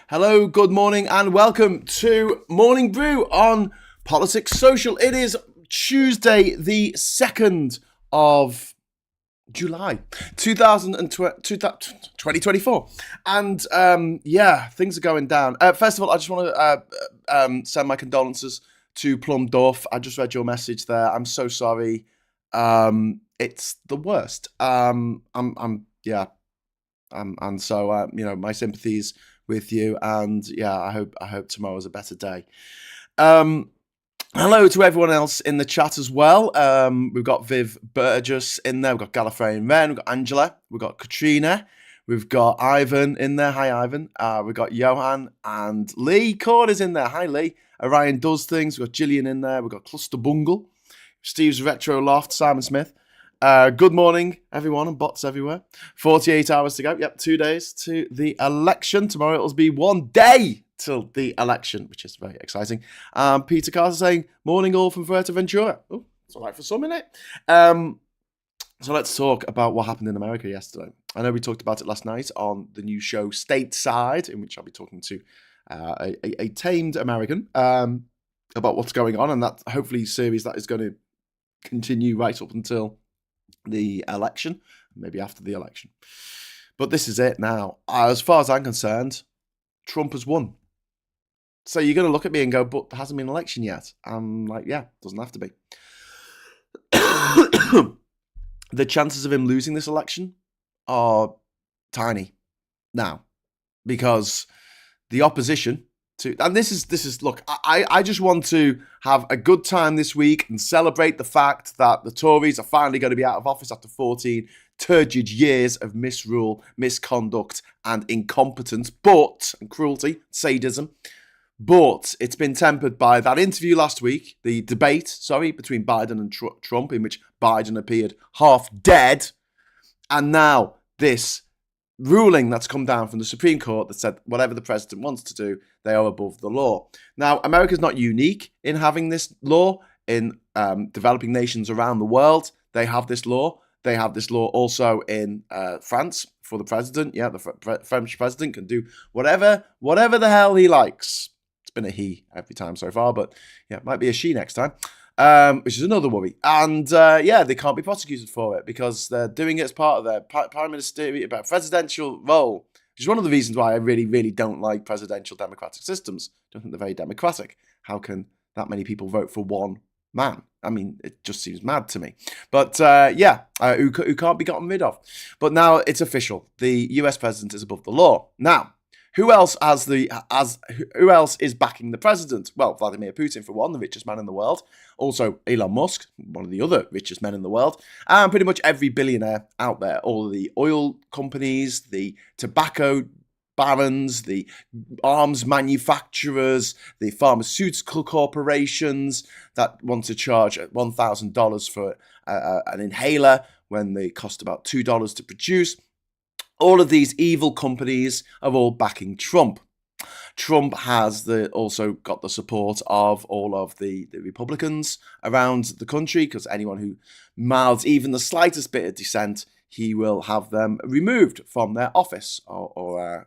Hello, good morning, and welcome to Morning Brew on Politics Social. It is Tuesday, the 2nd of July, 2024. And things are going down. First of all, I just want to send my condolences to Plum Duff. I just read your message there. I'm so sorry. It's the worst. And so my sympathies with you, and I hope tomorrow's a better day. Hello to everyone else in the chat as well. We've got Viv Burgess in there, we've got Gallifrey and Ren, we've got Angela, we've got Katrina, we've got Ivan in there. Hi Ivan. We've got Johan and Lee Cord is in there. Hi Lee. Orion Does Things. We've got Gillian in there, we've got Cluster Bungle, Steve's Retro Loft, Simon Smith. Good morning, everyone, and bots everywhere. 48 hours to go. Yep, 2 days to the election. Tomorrow it'll be 1 day till the election, which is very exciting. Peter Carter saying, morning all from Fuerteventura. Oh, it's all right for some, innit? So let's talk about what happened in America yesterday. I know we talked about it last night on the new show Stateside, in which I'll be talking to a tamed American about what's going on, and that hopefully series that is going to continue right up until the election, maybe after the election. But this is it now. As far as I'm concerned, Trump has won. So you're going to look at me and go, but there hasn't been an election yet. I'm like, yeah, doesn't have to be. The chances of him losing this election are tiny now, because the opposition and this is look, I just want to have a good time this week and celebrate the fact that the Tories are finally going to be out of office after 14 turgid years of misrule, misconduct, and incompetence, and cruelty, sadism. But it's been tempered by that interview last week, the debate, between Biden and Trump, in which Biden appeared half dead, and now this ruling that's come down from the Supreme Court that said whatever the president wants to do, they are above the law. Now, America's not unique in having this law. In developing nations around the world, they have this law. They have this law also in France for the president. Yeah, the French president can do whatever the hell he likes. It's been a he every time so far, but yeah, it might be a she next time. Which is another worry. And they can't be prosecuted for it because they're doing it as part of their presidential role, which is one of the reasons why I really, really don't like presidential democratic systems. I don't think they're very democratic. How can that many people vote for one man? I mean, it just seems mad to me. But who can't be gotten rid of. But now it's official. The US president is above the law. Now, who else is backing the president? Well, Vladimir Putin, for one, the richest man in the world. Also, Elon Musk, one of the other richest men in the world. And pretty much every billionaire out there. All of the oil companies, the tobacco barons, the arms manufacturers, the pharmaceutical corporations that want to charge $1,000 for an inhaler when they cost about $2 to produce. All of these evil companies are all backing Trump. Trump has also got the support of all of the Republicans around the country, because anyone who mouths even the slightest bit of dissent, he will have them removed from their office or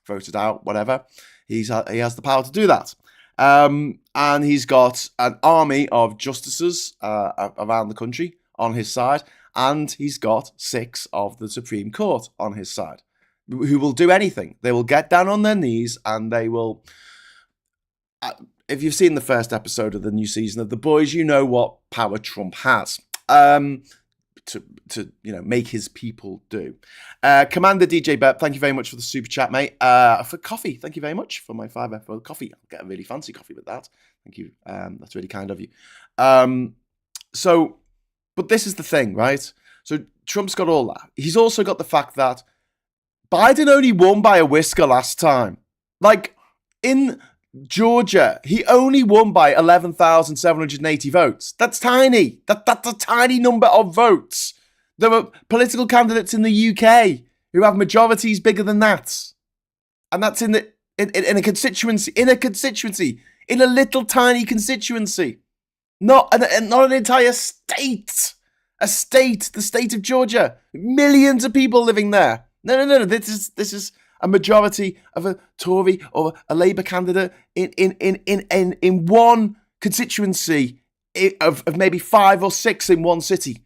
voted out, whatever. He has the power to do that. And he's got an army of justices around the country on his side. And he's got 6 of the Supreme Court on his side, who will do anything. They will get down on their knees and they will... if you've seen the first episode of the new season of The Boys, you know what power Trump has to make his people do. Commander DJ Bert, thank you very much for the super chat, mate. For coffee, thank you very much for my $5 for coffee. I'll get a really fancy coffee with that. Thank you. That's really kind of you. But this is the thing, right? So Trump's got all that. He's also got the fact that Biden only won by a whisker last time. Like, in Georgia, he only won by 11,780 votes. That's tiny. That's a tiny number of votes. There are political candidates in the UK who have majorities bigger than that. And that's in a constituency, in a little tiny constituency. Not an entire state. A state, the state of Georgia. Millions of people living there. No. This is a majority of a Tory or a Labour candidate in one constituency of maybe 5 or 6 in one city.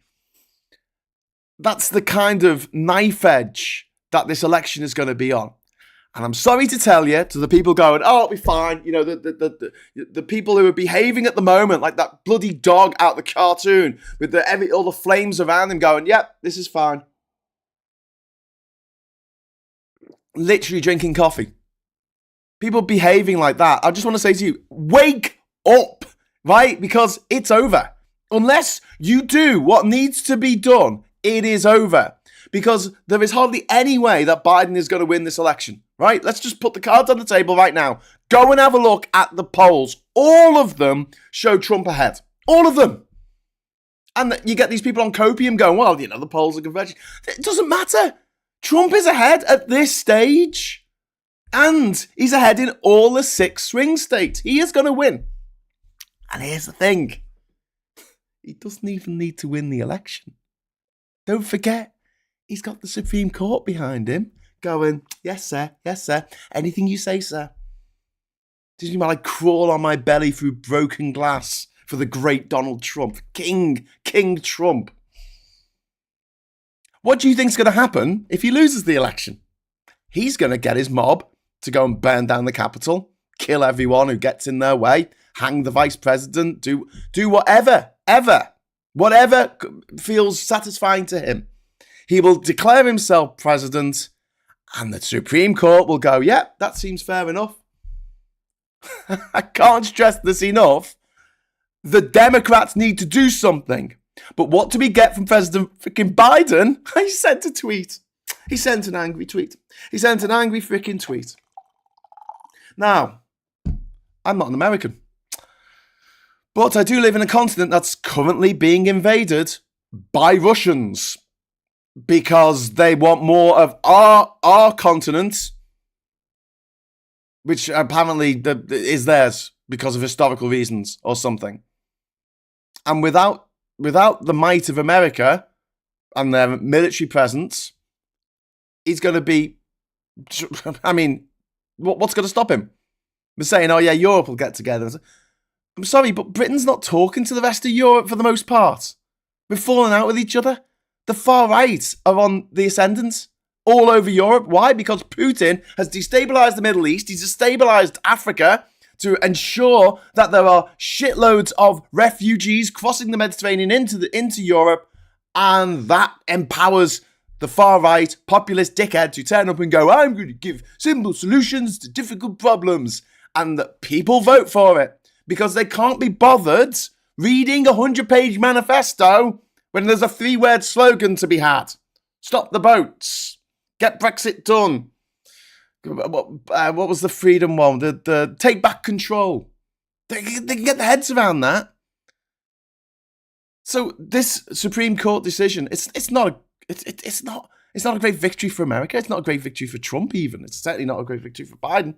That's the kind of knife edge that this election is going to be on. And I'm sorry to tell you, to the people going, oh, it'll be fine. You know, the people who are behaving at the moment like that bloody dog out the cartoon with all the flames around him going, yep, this is fine. Literally drinking coffee. People behaving like that. I just want to say to you, wake up, right? Because it's over. Unless you do what needs to be done, it is over. Because there is hardly any way that Biden is going to win this election, right? Let's just put the cards on the table right now. Go and have a look at the polls. All of them show Trump ahead. All of them. And you get these people on copium going, well, you know, the polls are converging. It doesn't matter. Trump is ahead at this stage. And he's ahead in all the 6 swing states. He is going to win. And here's the thing. He doesn't even need to win the election. Don't forget, he's got the Supreme Court behind him going, yes, sir. Yes, sir. Anything you say, sir. Doesn't mean I crawl on my belly through broken glass for the great Donald Trump. King Trump. What do you think's going to happen if he loses the election? He's going to get his mob to go and burn down the Capitol, kill everyone who gets in their way, hang the vice president, do whatever feels satisfying to him. He will declare himself president, and the Supreme Court will go, yeah, that seems fair enough. I can't stress this enough. The Democrats need to do something. But what do we get from President freaking Biden? He sent a tweet. He sent an angry tweet. He sent an angry freaking tweet. Now, I'm not an American. But I do live in a continent that's currently being invaded by Russians because they want more of our continent, which apparently is theirs because of historical reasons or something. And without the might of America and their military presence, he's going to be, I mean, what's going to stop him? We're saying, oh yeah, Europe will get together. I'm sorry, but Britain's not talking to the rest of Europe for the most part. We're falling out with each other. The far right are on the ascendant all over Europe. Why? Because Putin has destabilised the Middle East. He's destabilised Africa to ensure that there are shitloads of refugees crossing the Mediterranean into Europe, and that empowers the far right populist dickhead to turn up and go, I'm going to give simple solutions to difficult problems, and that people vote for it because they can't be bothered reading a 100-page manifesto when there's a 3-word slogan to be had. Stop the boats. Get Brexit done. What was the freedom one? The take back control. They can get their heads around that. So this Supreme Court decision, it's not a great victory for America. It's not a great victory for Trump even. It's certainly not a great victory for Biden.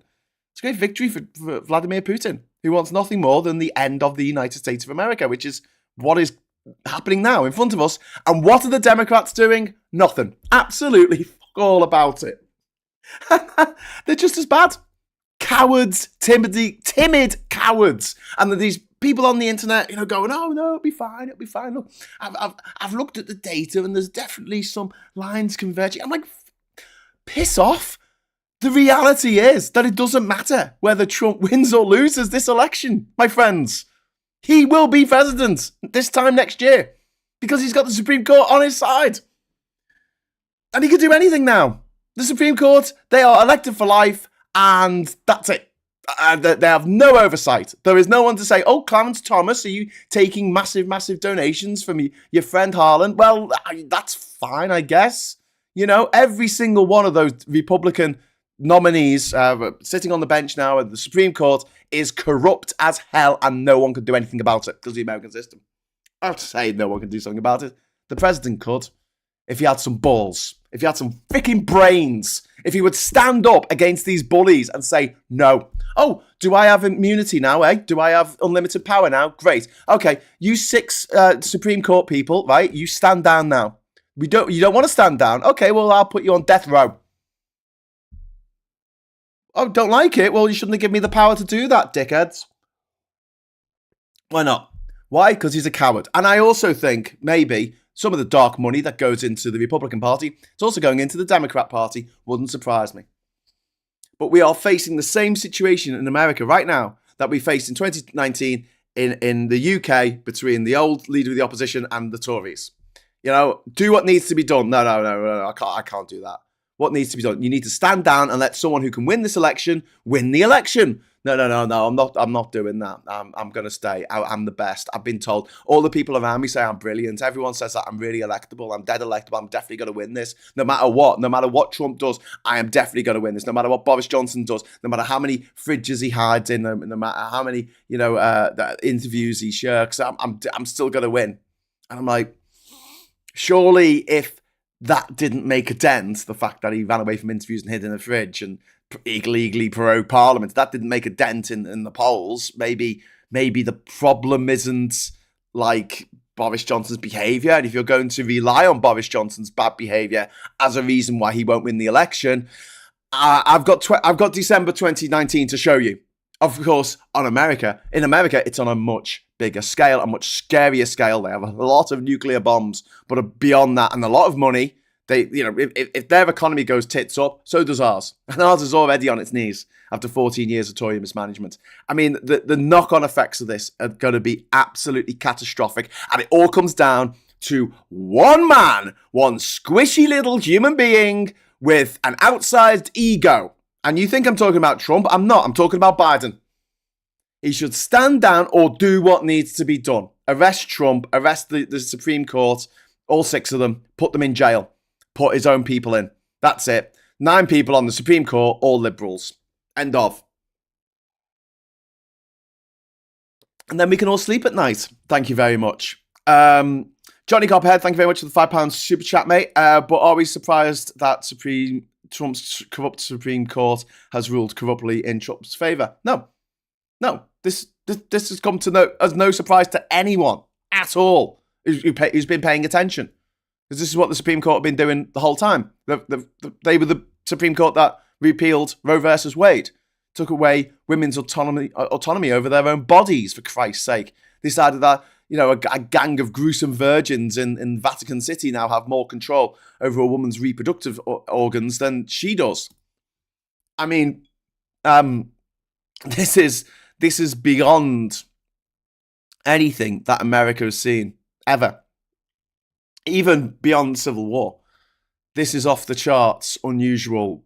It's a great victory for Vladimir Putin, who wants nothing more than the end of the United States of America, which is what is happening now in front of us. And what are the Democrats doing? Nothing. Absolutely fuck all about it. They're just as bad. Cowards, timid cowards. And these people on the internet, going, oh no, it'll be fine. Look, I've looked at the data and there's definitely some lines converging. I'm like, piss off. The reality is that it doesn't matter whether Trump wins or loses this election, my friends. He will be president this time next year because he's got the Supreme Court on his side. And he can do anything now. The Supreme Court, they are elected for life, and that's it. They have no oversight. There is no one to say, oh, Clarence Thomas, are you taking massive, massive donations from your friend Harlan? Well, that's fine, I guess. Every single one of those Republican nominees sitting on the bench now at the Supreme Court is corrupt as hell, and no one could do anything about it because of the American system. I'd say no one can do something about it. The president could, if he had some balls, if he had some freaking brains, if he would stand up against these bullies and say, no. Oh, do I have immunity now, eh? Do I have unlimited power now? Great. Okay, you 6 Supreme Court people, right? You stand down now. You don't want to stand down? Okay, well, I'll put you on death row. Oh, don't like it? Well, you shouldn't have given me the power to do that, dickheads. Why not? Why? Because he's a coward. And I also think maybe some of the dark money that goes into the Republican Party, it's also going into the Democrat Party. Wouldn't surprise me. But we are facing the same situation in America right now that we faced in 2019 in the UK between the old leader of the opposition and the Tories. You know, do what needs to be done. No, I can't do that. What needs to be done? You need to stand down and let someone who can win this election win the election. No. I'm not doing that. I'm going to stay. I'm the best. I've been told. All the people around me say I'm brilliant. Everyone says that I'm really electable. I'm dead electable. I'm definitely going to win this. No matter what Trump does, I am definitely going to win this. No matter what Boris Johnson does, no matter how many fridges he hides in, no matter how many interviews he shirks, I'm still going to win. And I'm like, surely if that didn't make a dent, the fact that he ran away from interviews and hid in a fridge and illegally prorogued Parliament, that didn't make a dent in the polls. Maybe the problem isn't like Boris Johnson's behaviour, and if you're going to rely on Boris Johnson's bad behaviour as a reason why he won't win the election, I've got December 2019 to show you. Of course, in America, it's on a much bigger scale, a much scarier scale. They have a lot of nuclear bombs, but beyond that, and a lot of money. If their economy goes tits up, so does ours. And ours is already on its knees after 14 years of Tory mismanagement. I mean, the knock-on effects of this are going to be absolutely catastrophic. And it all comes down to one man, one squishy little human being with an outsized ego. And you think I'm talking about Trump? I'm not. I'm talking about Biden. He should stand down or do what needs to be done. Arrest Trump, arrest the Supreme Court, all 6 of them, put them in jail. Put his own people in. That's it. 9 people on the Supreme Court, all liberals. End of. And then we can all sleep at night. Thank you very much. Johnny Copperhead, thank you very much for the £5 super chat, mate. But are we surprised that Trump's corrupt Supreme Court has ruled corruptly in Trump's favour? No. This has come as no surprise to anyone at all who's been paying attention. Because this is what the Supreme Court have been doing the whole time. They were the Supreme Court that repealed Roe versus Wade, took away women's autonomy over their own bodies, for Christ's sake. Decided that a gang of gruesome virgins in Vatican City now have more control over a woman's reproductive organs than she does. I mean, this is beyond anything that America has seen ever. Even beyond Civil War. This is off the charts, unusual,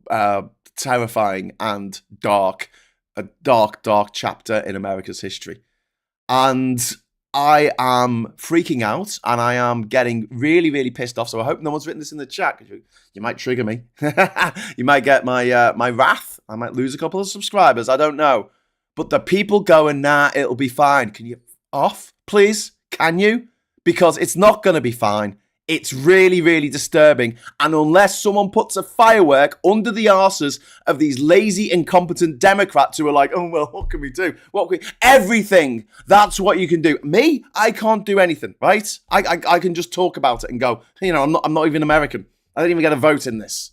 terrifying, and dark. A dark chapter in America's history. And I am freaking out, and I am getting really, really pissed off. So I hope no one's written this in the chat, because you might trigger me. You might get my wrath. I might lose a couple of subscribers. I don't know. But the people going, nah, it'll be fine. Can you off, please? Can you? Because it's not going to be fine. It's really, really disturbing. And unless someone puts a firework under the arses of these lazy, incompetent Democrats who are like, oh, well, what can we do? Everything. That's what you can do. Me, I can't do anything, right? I can just talk about it and go, I'm not even American. I don't even get a vote in this.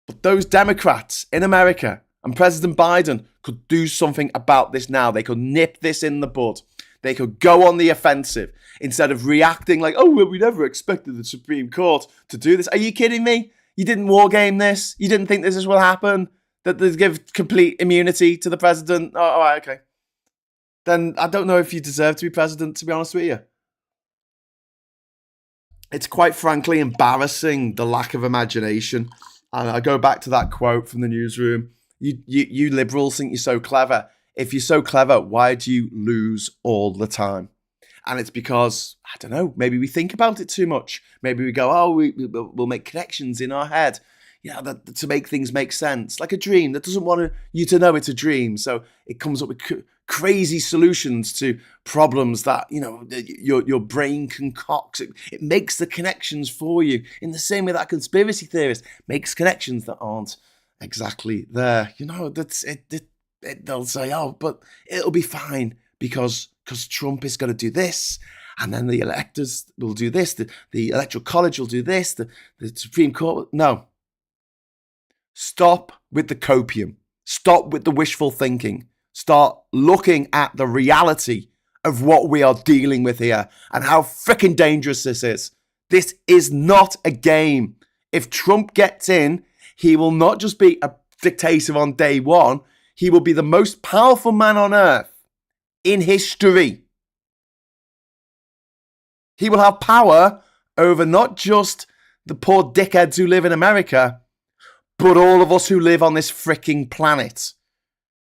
But those Democrats in America and President Biden could do something about this now. They could nip this in the bud. They could go on the offensive instead of reacting like, oh, well, we never expected the Supreme Court to do this. Are you kidding me? You didn't wargame this? You didn't think this will happen? That they give complete immunity to the president? Oh, all right, okay. Then I don't know if you deserve to be president, to be honest with you. It's quite frankly embarrassing, the lack of imagination. And I go back to that quote from the newsroom. You liberals think you're so clever. If you're so clever, why do you lose all the time? And it's because, I don't know, maybe we think about it too much. Maybe we go, oh, we'll make connections in our head, to make things make sense. Like a dream that doesn't want you to know it's a dream. So it comes up with crazy solutions to problems that, your brain concocts. It makes the connections for you in the same way that a conspiracy theorist makes connections that aren't exactly there. That's it. They'll say, oh, but it'll be fine because Trump is going to do this, and then the electors will do this, the Electoral College will do this, the Supreme Court. No. Stop with the copium. Stop with the wishful thinking. Start looking at the reality of what we are dealing with here and how freaking dangerous this is. This is not a game. If Trump gets in, he will not just be a dictator on day one, he will be the most powerful man on earth in history. He will have power over not just the poor dickheads who live in America, but all of us who live on this freaking planet,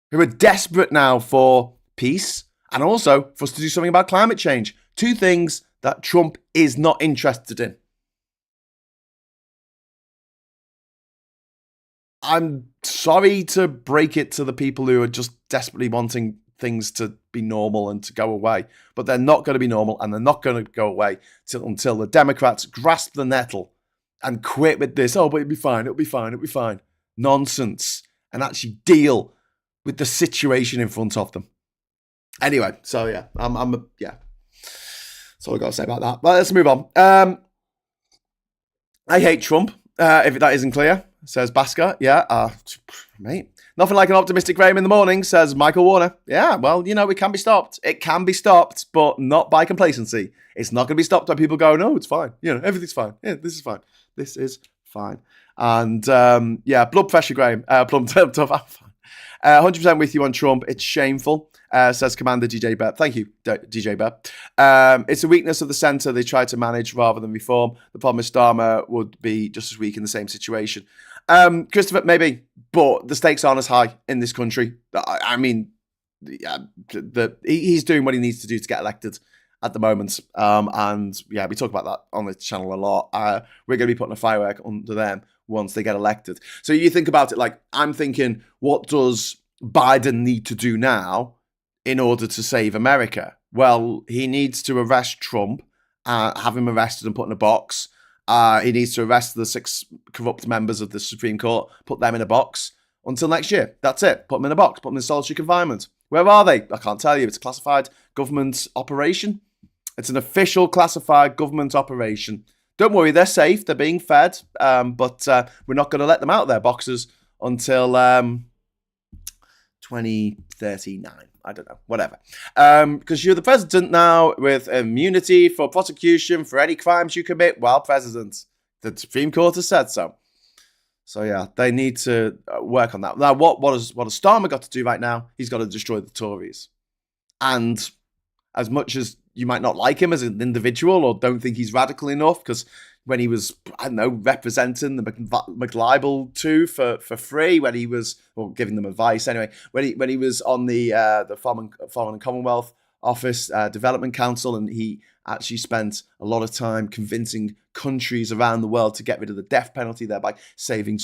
who are desperate now for peace and also for us to do something about climate change. Two things that Trump is not interested in. I'm sorry to break it to the people who are just desperately wanting things to be normal and to go away, but they're not going to be normal and they're not going to go away until the Democrats grasp the nettle and quit with this, oh, but it'll be fine, it'll be fine, it'll be fine. Nonsense. And actually deal with the situation in front of them. Anyway, so yeah, yeah. That's all I got to say about that. But let's move on. I hate Trump, if that isn't clear, says Basker. Yeah, mate. Nothing like an optimistic Graham in the morning, says Michael Warner. Yeah, well, you know, it can be stopped. It can be stopped, but not by complacency. It's not going to be stopped by people going, no, it's fine. You know, everything's fine. Yeah, this is fine. This is fine. And yeah, blood pressure, Graham. Plum tough. I'm fine. 100% with you on Trump. It's shameful, says Commander DJ Burt. Thank you, DJ Burt. It's a weakness of the centre they try to manage rather than reform. The problem is Starmer would be just as weak in the same situation. Christopher, maybe, but the stakes aren't as high in this country. I mean, he's doing what he needs to do to get elected at the moment. And yeah, we talk about that on the channel a lot. We're going to be putting a firework under them once they get elected. So you think about it like, I'm thinking, what does Biden need to do now in order to save America? Well, he needs to arrest Trump, have him arrested and put in a box. He needs to arrest the 6 corrupt members of the Supreme Court, put them in a box until next year. That's it. Put them in a box, put them in solitary confinement. Where are they? I can't tell you. It's a classified government operation. It's an official classified government operation. Don't worry, they're safe. They're being fed, but we're not going to let them out of their boxes until 2039. I don't know, whatever. Because you're the president now with immunity for prosecution for any crimes you commit while president. The Supreme Court has said so. So yeah, they need to work on that. Now, what has Starmer got to do right now? He's got to destroy the Tories. And as much as you might not like him as an individual or don't think he's radical enough, because when he was, I don't know, representing the McLibel 2 for free, when he was, or giving them advice anyway, when he was on the Foreign and Commonwealth Office Development Council, and he actually spent a lot of time convincing countries around the world to get rid of the death penalty, thereby saving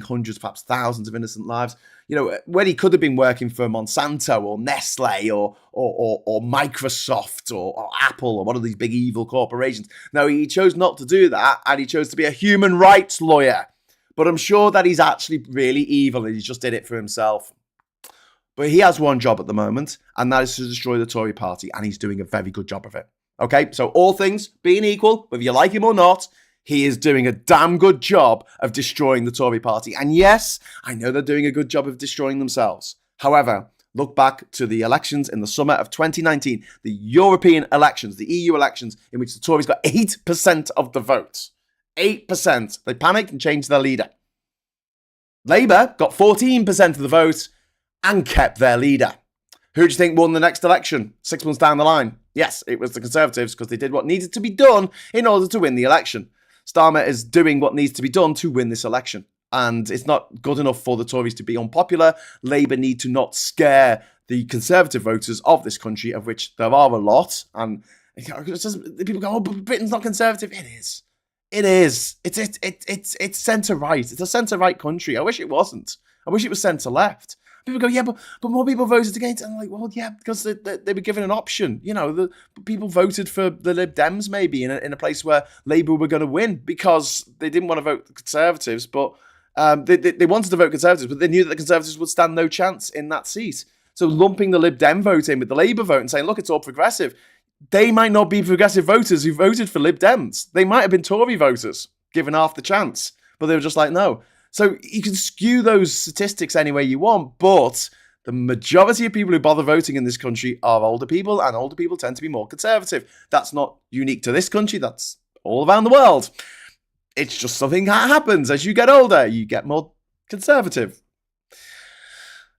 hundreds, perhaps thousands of innocent lives. You know, when he could have been working for Monsanto or Nestle or Microsoft or Apple or one of these big evil corporations. No, he chose not to do that, and he chose to be a human rights lawyer. But I'm sure that he's actually really evil and he just did it for himself. But he has one job at the moment, and that is to destroy the Tory party, and he's doing a very good job of it. Okay, so all things being equal, whether you like him or not, he is doing a damn good job of destroying the Tory party. And yes, I know they're doing a good job of destroying themselves. However, look back to the elections in the summer of 2019, the European elections, the EU elections, in which the Tories got 8% of the vote. 8%. They panicked and changed their leader. Labour got 14% of the vote and kept their leader. Who do you think won the next election 6 months down the line? Yes, it was the Conservatives, because they did what needed to be done in order to win the election. Starmer is doing what needs to be done to win this election. And it's not good enough for the Tories to be unpopular. Labour need to not scare the Conservative voters of this country, of which there are a lot. And people go, oh, but Britain's not Conservative. It is. It is. It's centre-right. It's a centre-right country. I wish it wasn't. I wish it was centre-left. People go, yeah, but more people voted against it. I'm like, well, yeah, because they were given an option. You know, the people voted for the Lib Dems maybe in a place where Labour were going to win, because they didn't want to vote the Conservatives, but they wanted to vote Conservatives, but they knew that the Conservatives would stand no chance in that seat. So lumping the Lib Dem vote in with the Labour vote and saying, look, it's all progressive. They might not be progressive voters who voted for Lib Dems. They might have been Tory voters, given half the chance. But they were just like, no. So you can skew those statistics any way you want, but the majority of people who bother voting in this country are older people, and older people tend to be more conservative. That's not unique to this country. That's all around the world. It's just something that happens as you get older. You get more conservative.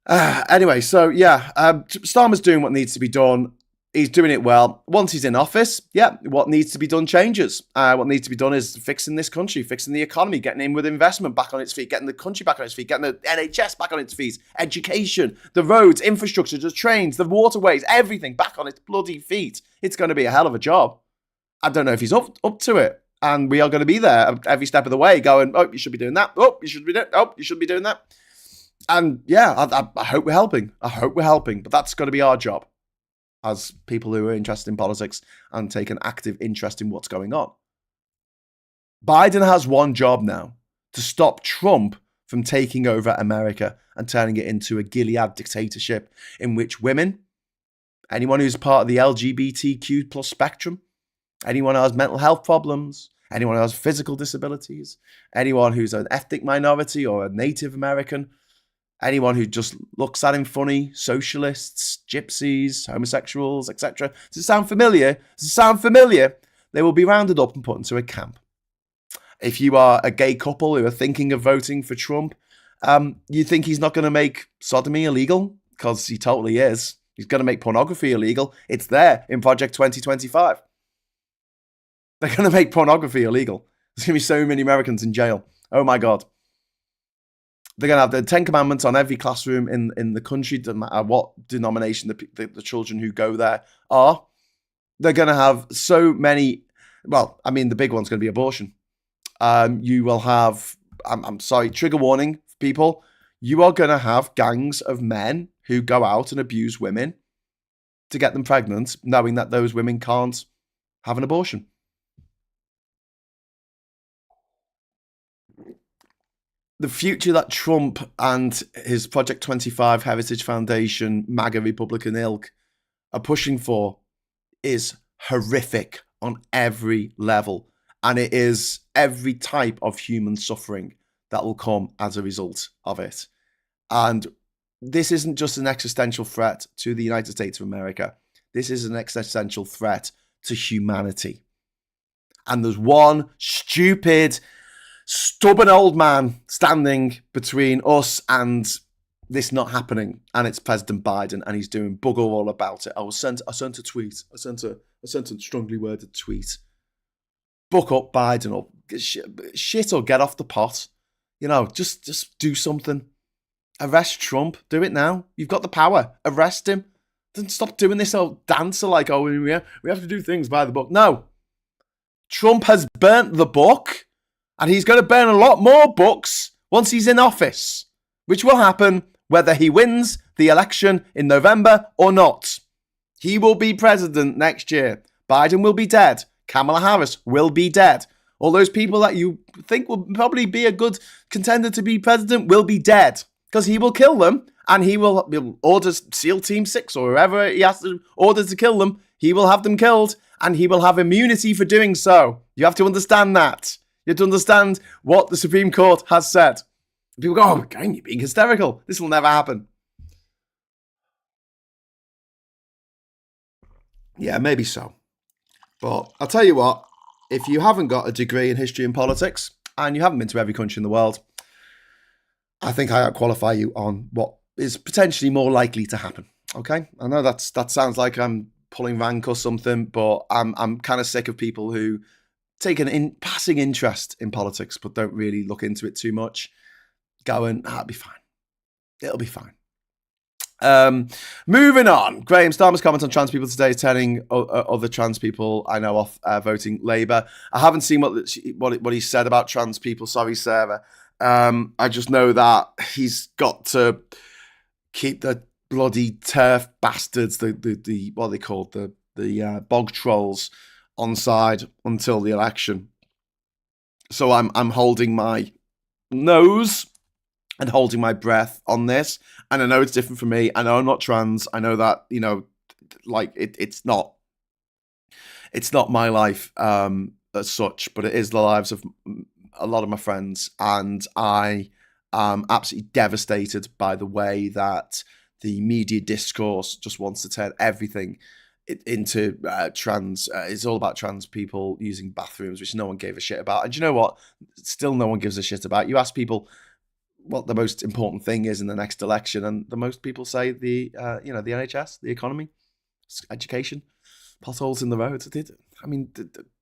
Anyway, so yeah, Starmer's doing what needs to be done. He's doing it well. Once he's in office, yeah, what needs to be done changes. What needs to be done is fixing this country, fixing the economy, getting in with investment back on its feet, getting the country back on its feet, getting the NHS back on its feet, education, the roads, infrastructure, the trains, the waterways, everything back on its bloody feet. It's going to be a hell of a job. I don't know if he's up to it. And we are going to be there every step of the way going, oh, you should be doing that. Oh, you should be doing that. And yeah, I hope we're helping. I hope we're helping. But that's got to be our job as people who are interested in politics and take an active interest in what's going on. Biden has one job now: to stop Trump from taking over America and turning it into a Gilead dictatorship in which women, anyone who's part of the LGBTQ plus spectrum, anyone who has mental health problems, anyone who has physical disabilities, anyone who's an ethnic minority or a Native American, anyone who just looks at him funny, socialists, gypsies, homosexuals, etc. Does it sound familiar? They will be rounded up and put into a camp. If you are a gay couple who are thinking of voting for Trump, you think he's not going to make sodomy illegal? Because he totally is. He's going to make pornography illegal. It's there in Project 2025. They're going to make pornography illegal. There's going to be so many Americans in jail. Oh my God. They're going to have the 10 Commandments on every classroom in the country, doesn't matter what denomination the children who go there are. They're going to have so many. Well, I mean, the big one's going to be abortion. You will have, I'm sorry, trigger warning, people. You are going to have gangs of men who go out and abuse women to get them pregnant, knowing that those women can't have an abortion. The future that Trump and his Project 25 Heritage Foundation, MAGA Republican ilk are pushing for is horrific on every level. And it is every type of human suffering that will come as a result of it. And this isn't just an existential threat to the United States of America. This is an existential threat to humanity. And there's one stubborn old man standing between us and this not happening, and it's President Biden, and he's doing bugger all about it. I sent a tweet. I sent a strongly worded tweet. Buck up, Biden, or shit, or get off the pot. You know, just do something. Arrest Trump. Do it now. You've got the power. Arrest him. Then stop doing this old dancer like, oh, we have to do things by the book. No. Trump has burnt the book. And he's going to burn a lot more books once he's in office, which will happen whether he wins the election in November or not. He will be president next year. Biden will be dead. Kamala Harris will be dead. All those people that you think will probably be a good contender to be president will be dead because he will kill them, and he will order SEAL Team 6 or whoever he has to order to kill them. He will have them killed, and he will have immunity for doing so. You have to understand that. You have to understand what the Supreme Court has said. People go, oh, gang, you're being hysterical. This will never happen. Yeah, maybe so. But I'll tell you what, if you haven't got a degree in history and politics, and you haven't been to every country in the world, I think I outqualify you on what is potentially more likely to happen. Okay? I know that sounds like I'm pulling rank or something, but I'm kind of sick of people who take an passing interest in politics, but don't really look into it too much. Going, it'll be fine. It'll be fine. Moving on. Graham Starmer's comment on trans people today is telling other trans people I know off voting Labour. I haven't seen what he said about trans people. Sorry, Sarah. I just know that he's got to keep the bloody turf bastards, the what are they called, the bog trolls, on side until the election. So I'm holding my nose and holding my breath on this. And I know it's different for me. I know I'm not trans. I know that, you know, like it's not my life as such, but it is the lives of a lot of my friends. And I absolutely devastated by the way that the media discourse just wants to turn everything into trans. It's all about trans people using bathrooms, which no one gave a shit about. And you know what? Still, no one gives a shit about. You ask people what the most important thing is in the next election, and the most people say the the NHS, the economy, education, potholes in the roads. I mean,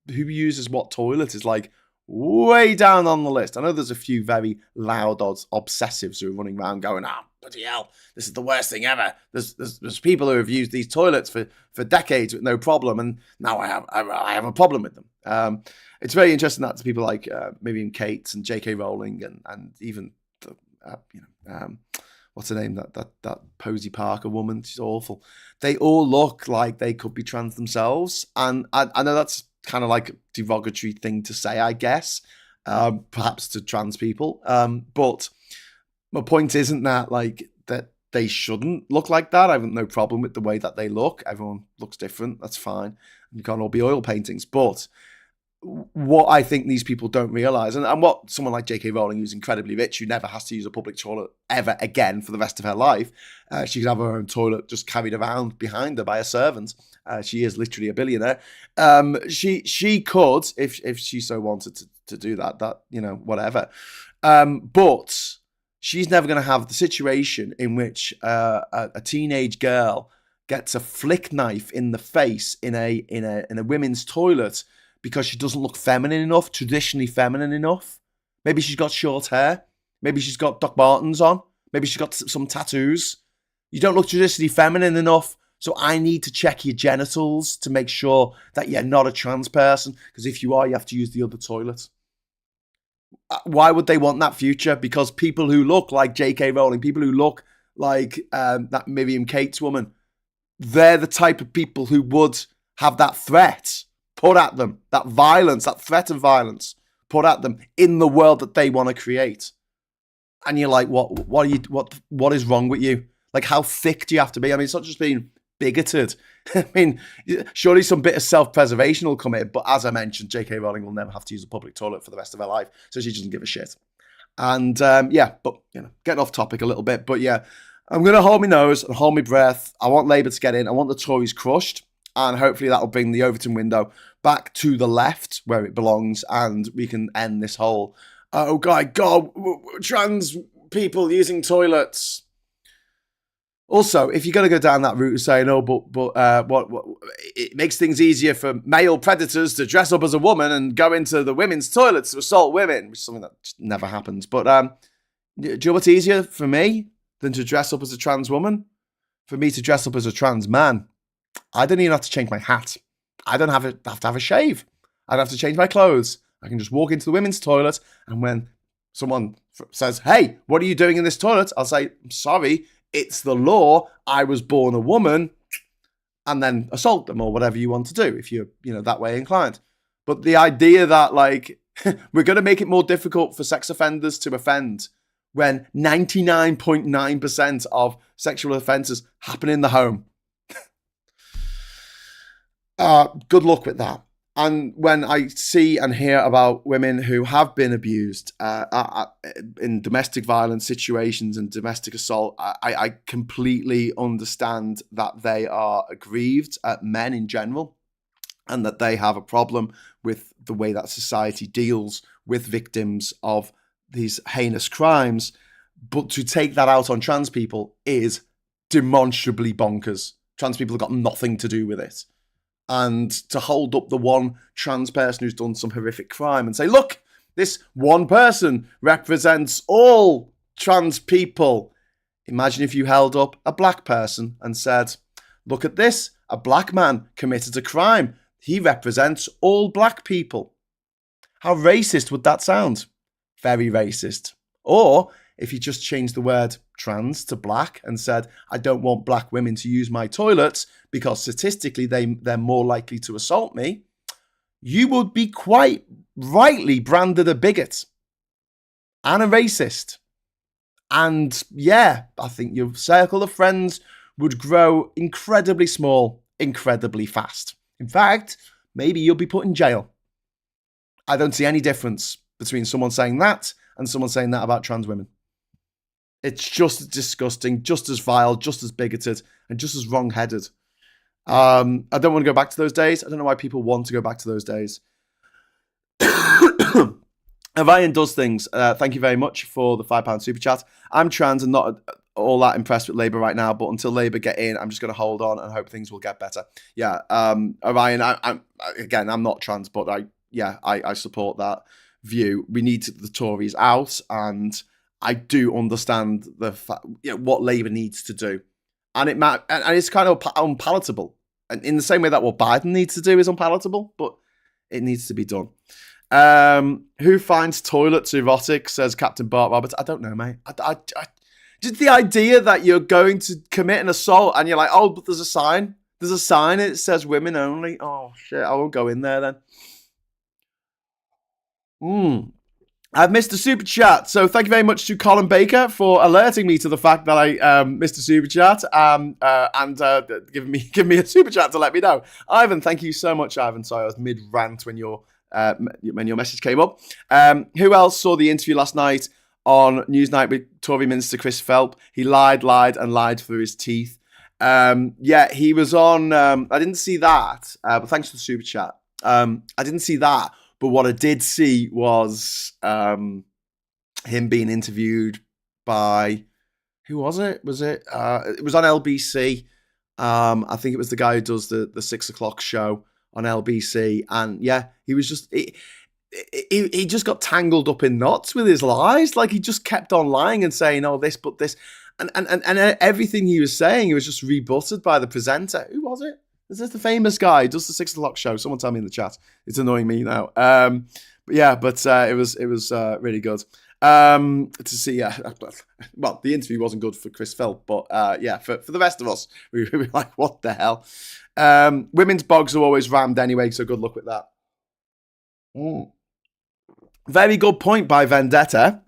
who uses what toilet is like way down on the list. I know there's a few very loud obsessives who are running around going, "Ah, bloody hell, this is the worst thing ever." There's people who have used these toilets for decades with no problem, and now I have a problem with them. It's very interesting that to people like maybe Kate and J.K. Rowling and even what's her name? That Posey Parker woman. She's awful. They all look like they could be trans themselves, and I know that's kind of like a derogatory thing to say, I guess, perhaps to trans people. But my point isn't that that they shouldn't look like that. I have no problem with the way that they look. Everyone looks different. That's fine. You can't all be oil paintings, but what I think these people don't realize, and what someone like J.K. Rowling, who's incredibly rich, who never has to use a public toilet ever again for the rest of her life, she can have her own toilet just carried around behind her by a servant. She is literally a billionaire. She could, if she so wanted to do that, whatever. But she's never going to have the situation in which a teenage girl gets a flick knife in the face in a women's toilet because she doesn't look feminine enough, traditionally feminine enough. Maybe she's got short hair. Maybe she's got Doc Martens on. Maybe she's got some tattoos. You don't look traditionally feminine enough, so I need to check your genitals to make sure that you're not a trans person, because if you are, you have to use the other toilet. Why would they want that future? Because people who look like J.K. Rowling, people who look like that Miriam Cates woman, they're the type of people who would have that threat put at them, that violence, that threat of violence put at them in the world that they want to create. And you're like, what is wrong with you? Like, how thick do you have to be? I mean, it's not just being bigoted. I mean, surely some bit of self-preservation will come in. But as I mentioned, J.K. Rowling will never have to use a public toilet for the rest of her life, so she doesn't give a shit. And getting off topic a little bit, but yeah, I'm going to hold my nose and hold my breath. I want Labour to get in. I want the Tories crushed. And hopefully that will bring the Overton window back to the left where it belongs, and we can end this whole, oh God, trans people using toilets. Also, if you're going to go down that route of saying, oh, but what it makes things easier for male predators to dress up as a woman and go into the women's toilets to assault women, which is something that just never happens. But do you know what's easier for me than to dress up as a trans woman? For me to dress up as a trans man. I don't even have to change my hat. I don't have to have a shave. I don't have to change my clothes. I can just walk into the women's toilet, and when someone says, hey, what are you doing in this toilet? I'll say, I'm sorry, it's the law. I was born a woman, and then assault them or whatever you want to do if you're, that way inclined. But the idea that, we're going to make it more difficult for sex offenders to offend when 99.9% of sexual offences happen in the home. Good luck with that. And when I see and hear about women who have been abused in domestic violence situations and domestic assault, I completely understand that they are aggrieved at men in general, and that they have a problem with the way that society deals with victims of these heinous crimes. But to take that out on trans people is demonstrably bonkers. Trans people have got nothing to do with it. And to hold up the one trans person who's done some horrific crime and say, look, this one person represents all trans people. Imagine if you held up a black person and said, look at this, a black man committed a crime. He represents all black people. How racist would that sound? Very racist. Or if you just changed the word trans to black and said, I don't want black women to use my toilets because statistically they're more likely to assault me, you would be quite rightly branded a bigot and a racist. And yeah, I think your circle of friends would grow incredibly small, incredibly fast. In fact, maybe you'll be put in jail. I don't see any difference between someone saying that and someone saying that about trans women. It's just as disgusting, just as vile, just as bigoted, and just as wrong-headed. I don't want to go back to those days. I don't know why people want to go back to those days. Orion does things. Thank you very much for the £5 super chat. I'm trans and not all that impressed with Labour right now, but until Labour get in, I'm just going to hold on and hope things will get better. Yeah, Orion, I'm not trans, but I support that view. We need the Tories out, and I do understand what Labour needs to do, and it's kind of unpalatable. And in the same way that what Biden needs to do is unpalatable, but it needs to be done. Who finds toilets erotic, says Captain Bart Roberts. I don't know, mate. I just the idea that you're going to commit an assault and you're like, oh, but there's a sign. There's a sign. It says women only. Oh, shit. I won't go in there then. I've missed a super chat, so thank you very much to Colin Baker for alerting me to the fact that I missed a super chat and giving me a super chat to let me know. Ivan, thank you so much, Ivan. Sorry, I was mid rant when your message came up. Who else saw the interview last night on Newsnight with Tory Minister Chris Phelps? He lied through his teeth. He was on. I didn't see that, but thanks for the super chat. I didn't see that. But what I did see was him being interviewed by, who was it? It was on LBC. I think it was the guy who does the 6 o'clock show on LBC. And yeah, he was just, he just got tangled up in knots with his lies. Like, he just kept on lying and saying, oh, this, but this. And everything he was saying, he was just rebutted by the presenter. Who was it? Is this the famous guy who does the 6 o'clock show? Someone tell me in the chat. It's annoying me now. It was really good to see. Well, the interview wasn't good for Chris Phelps, but for the rest of us, we were like, what the hell? Women's bogs are always rammed anyway, so good luck with that. Very good point by Vendetta.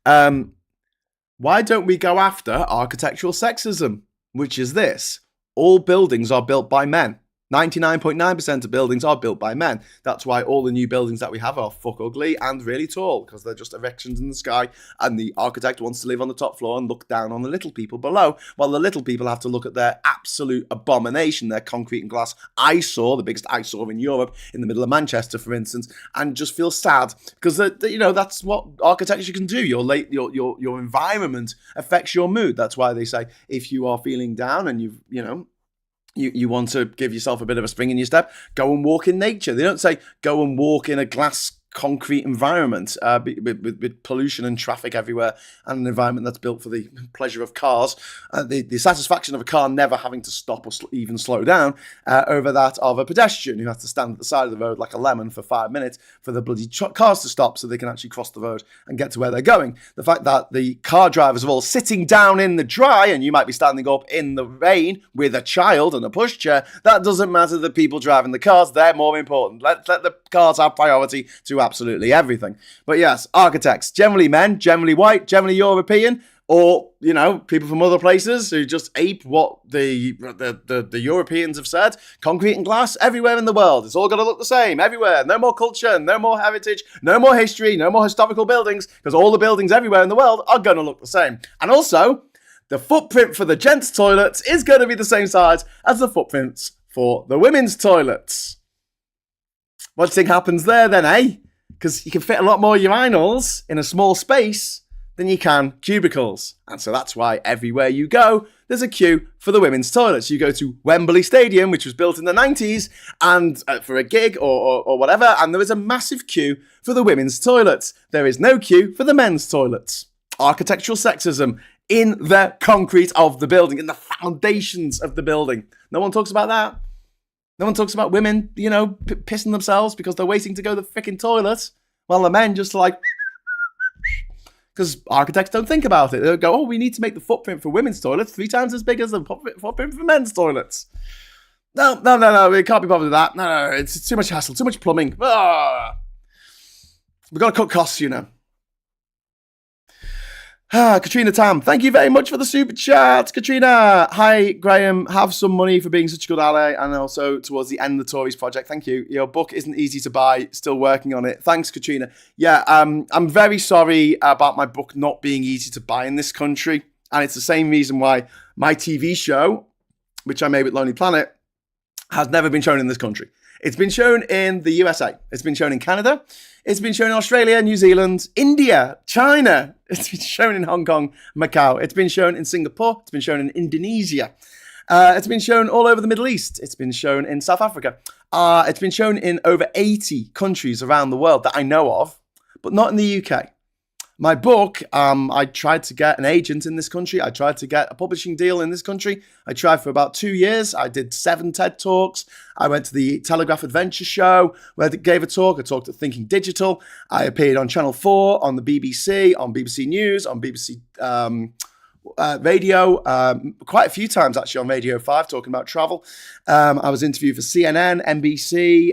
Why don't we go after architectural sexism, which is this? All buildings are built by men. 99.9% of buildings are built by men. That's why all the new buildings that we have are fuck ugly and really tall, because they're just erections in the sky, and the architect wants to live on the top floor and look down on the little people below, while the little people have to look at their absolute abomination, their concrete and glass eyesore, the biggest eyesore in Europe, in the middle of Manchester, for instance, and just feel sad, because that's what architecture can do. Your environment affects your mood. That's why they say if you are feeling down and you want to give yourself a bit of a spring in your step, go and walk in nature. They don't say go and walk in a glass concrete environment with pollution and traffic everywhere, and an environment that's built for the pleasure of cars, the satisfaction of a car never having to stop or even slow down over that of a pedestrian who has to stand at the side of the road like a lemon for 5 minutes for the bloody cars to stop so they can actually cross the road and get to where they're going. The fact that the car drivers are all sitting down in the dry and you might be standing up in the rain with a child and a pushchair, that doesn't matter. The people driving the cars, they're more important. Let the cars have priority to absolutely everything. But yes, architects, generally men, generally white, generally European, or people from other places who just ape what the Europeans have said. Concrete and glass everywhere in the world. It's all got to look the same everywhere. No more culture, no more heritage, no more history, no more historical buildings, because all the buildings everywhere in the world are going to look the same. And also, the footprint for the gents' toilets is going to be the same size as the footprints for the women's toilets. What do you think happens there then, eh? Because you can fit a lot more urinals in a small space than you can cubicles. And so that's why everywhere you go, there's a queue for the women's toilets. You go to Wembley Stadium, which was built in the 90s, and for a gig or whatever, and there is a massive queue for the women's toilets. There is no queue for the men's toilets. Architectural sexism in the concrete of the building, in the foundations of the building. No one talks about that. No one talks about women, pissing themselves because they're waiting to go to the freaking toilet, while the men just because architects don't think about it. They'll go, oh, we need to make the footprint for women's toilets 3 times as big as the footprint for men's toilets. No, we can't be bothered with that. No, it's too much hassle, too much plumbing. We've got to cut costs, Katrina Tam, thank you very much for the super chat. Katrina, hi Graham, have some money for being such a good ally and also towards the end of the Tories project. Thank you. Your book isn't easy to buy, still working on it. Thanks, Katrina. Yeah, I'm very sorry about my book not being easy to buy in this country. And it's the same reason why my TV show, which I made with Lonely Planet, has never been shown in this country. It's been shown in the USA. It's been shown in Canada. It's been shown in Australia, New Zealand, India, China. It's been shown in Hong Kong, Macau. It's been shown in Singapore. It's been shown in Indonesia. It's been shown all over the Middle East. It's been shown in South Africa. It's been shown in over 80 countries around the world that I know of, but not in the UK. My book, I tried to get an agent in this country. I tried to get a publishing deal in this country. I tried for about 2 years. I did 7 TED Talks. I went to the Telegraph Adventure Show where I gave a talk. I talked at Thinking Digital. I appeared on Channel 4, on the BBC, on BBC News, on BBC Radio, quite a few times actually on Radio 5 talking about travel. I was interviewed for CNN, NBC.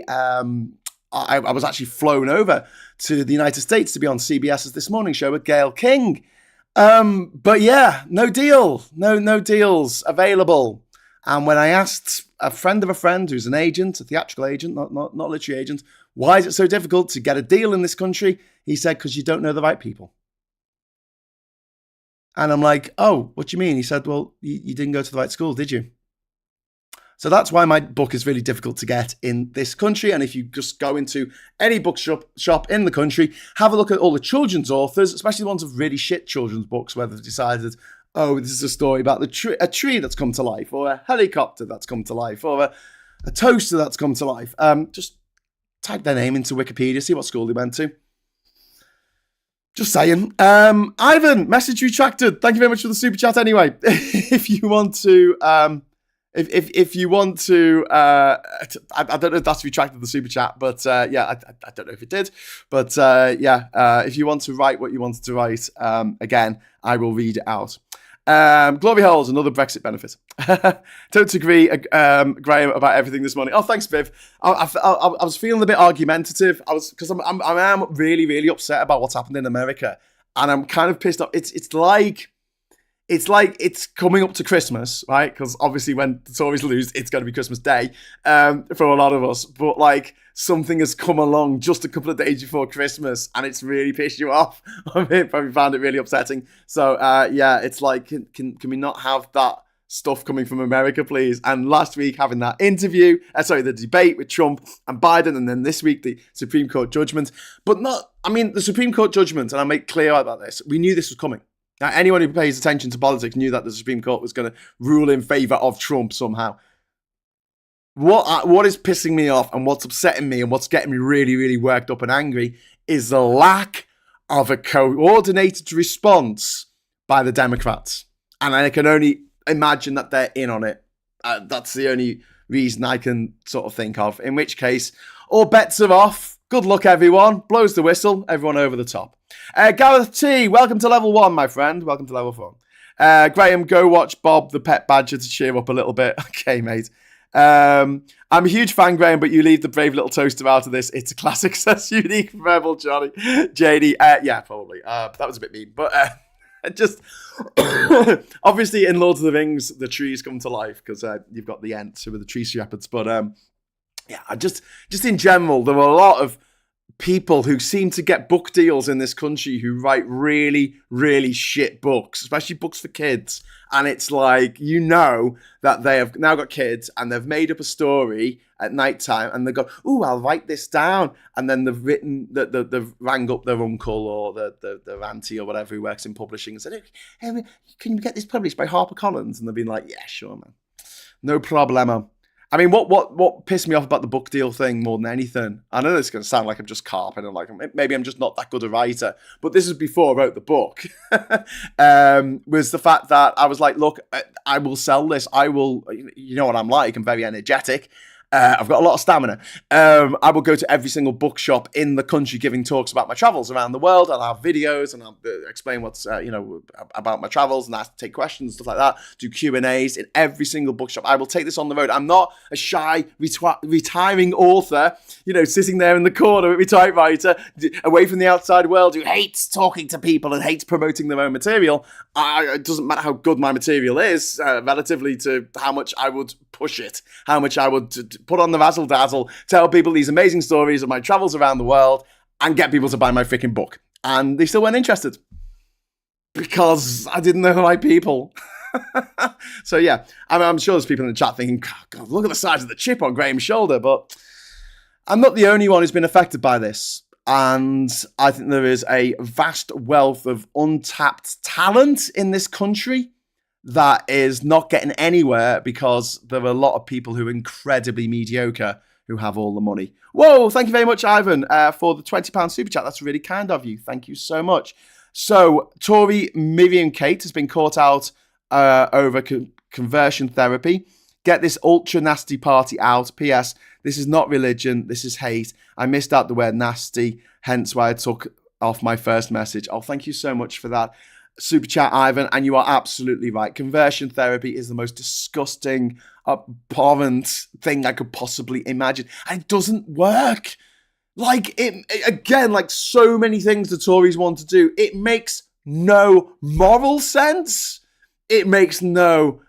I was actually flown over to the United States to be on CBS's This Morning show with Gayle King. But yeah, no deal. No deals available. And when I asked a friend of a friend who's an agent, a theatrical agent, not a literary agent, why is it so difficult to get a deal in this country? He said, because you don't know the right people. And I'm like, oh, what do you mean? He said, well, you didn't go to the right school, did you? So that's why my book is really difficult to get in this country. And if you just go into any bookshop in the country, have a look at all the children's authors, especially the ones of really shit children's books, where they've decided, oh, this is a story about a tree that's come to life, or a helicopter that's come to life, or a toaster that's come to life. Just type their name into Wikipedia, see what school they went to. Just saying. Ivan, message retracted. Thank you very much for the super chat anyway. If you want to... If you want to, I don't know if that's retracted the super chat, but yeah, I don't know if it did, but yeah, if you want to write what you wanted to write, again, I will read it out. Glory holes, another Brexit benefit. Don't agree, Graham, about everything this morning. Oh, thanks, Viv. I was feeling a bit argumentative. Because I am really, really upset about what's happened in America, and I'm kind of pissed off. It's like it's coming up to Christmas, right? Because obviously when the Tories lose, it's going to be Christmas Day for a lot of us. But like something has come along just a couple of days before Christmas and it's really pissed you off. I mean, probably found it really upsetting. So yeah, it's like, can we not have that stuff coming from America, please? And last week having that interview, the debate with Trump and Biden, and then this week the Supreme Court judgment. But the Supreme Court judgment, and I'll make clear about this, we knew this was coming. Now, anyone who pays attention to politics knew that the Supreme Court was going to rule in favour of Trump somehow. What is pissing me off and what's upsetting me and what's getting me really, really worked up and angry is the lack of a coordinated response by the Democrats. And I can only imagine that they're in on it. That's the only reason I can sort of think of. In which case, all bets are off. Good luck, everyone. Blows the whistle. Everyone over the top. Gareth T, welcome to level 1, my friend. Welcome to level 4. Graham, go watch Bob the Pet Badger to cheer up a little bit. Okay, mate. I'm a huge fan, Graham, but you leave the brave little toaster out of this. It's a classic, says Unique Rebel Johnny. JD, yeah, probably. That was a bit mean, but just obviously in Lord of the Rings, the trees come to life because you've got the Ents who are the tree shepherds. But yeah, just in general, there were a lot of people who seem to get book deals in this country who write really, really shit books, especially books for kids. And it's like, that they have now got kids and they've made up a story at night time and they go, "Ooh, I'll write this down." And then they've they've rang up their uncle or their auntie or whatever who works in publishing and said, "Hey, can you get this published by HarperCollins?" And they've been like, "Yeah, sure, man. No problemo." I mean, what pissed me off about the book deal thing more than anything, I know this is going to sound like I'm just carping and like maybe I'm just not that good a writer, but this is before I wrote the book, was the fact that I was like, look, I will sell this. I will, you know what I'm like. I'm very energetic. I've got a lot of stamina. I will go to every single bookshop in the country giving talks about my travels around the world. I'll have videos and I'll explain what's, about my travels and take questions, stuff like that. Do Q&As in every single bookshop. I will take this on the road. I'm not a shy, retiring author, sitting there in the corner with my typewriter, away from the outside world, who hates talking to people and hates promoting their own material. It doesn't matter how good my material is, relatively to how much I would push it, how much I would put on the razzle dazzle, tell people these amazing stories of my travels around the world, and get people to buy my freaking book. And they still weren't interested because I didn't know the right people. So yeah, I'm sure there's people in the chat thinking, God, look at the size of the chip on Graham's shoulder, but I'm not the only one who's been affected by this. And I think there is a vast wealth of untapped talent in this country that is not getting anywhere because there are a lot of people who are incredibly mediocre who have all the money. Whoa, thank you very much, Ivan, for the £20 super chat. That's really kind of you. Thank you so much. So, Tory Miriam Kate has been caught out over conversion therapy. Get this ultra nasty party out. P.S. This is not religion. This is hate. I missed out the word nasty, hence why I took off my first message. Oh, thank you so much for that super chat, Ivan. And you are absolutely right. Conversion therapy is the most disgusting, abhorrent thing I could possibly imagine. And it doesn't work. Like so many things the Tories want to do, it makes no moral sense. It makes no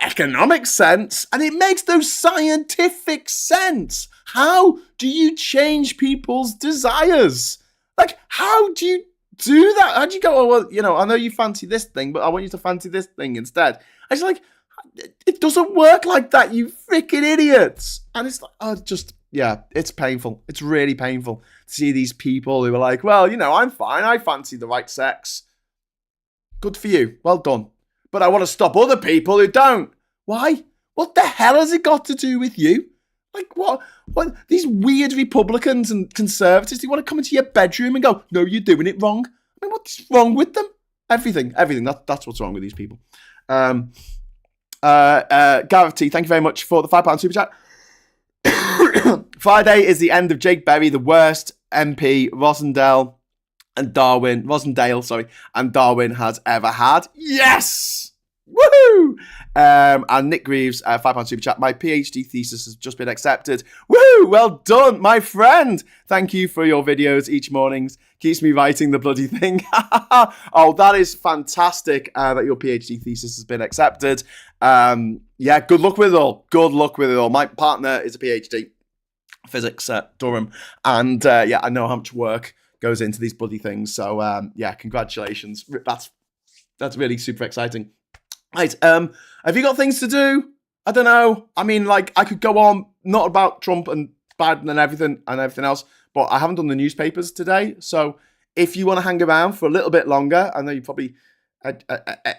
economic sense, and it makes no scientific sense. How do you change people's desires? Like, how do you do that? How do you go, I know you fancy this thing, but I want you to fancy this thing instead? It's like, it doesn't work like that, you freaking idiots. And it's like, it's painful. It's really painful to see these people who are like, well, I'm fine. I fancy the right sex. Good for you. Well done. But I want to stop other people who don't. Why? What the hell has it got to do with you? Like, what? These weird Republicans and Conservatives, they want to come into your bedroom and go, no, you're doing it wrong. I mean, what's wrong with them? Everything. That's what's wrong with these people. Gareth T, thank you very much for the £5 super chat. Friday is the end of Jake Berry, the worst MP Rosendale and Darwin has ever had. Yes! Woohoo! And Nick Greaves, £5 super chat. My PhD thesis has just been accepted. Woohoo! Well done, my friend. Thank you for your videos each morning. Keeps me writing the bloody thing. Oh, that is fantastic that your PhD thesis has been accepted. Good luck with it all. My partner is a PhD, physics at Durham. And I know how much work goes into these bloody things. So, congratulations. That's really super exciting. Right, have you got things to do? I don't know. I mean, I could go on, not about Trump and Biden and everything else, but I haven't done the newspapers today. So if you want to hang around for a little bit longer, I know you're probably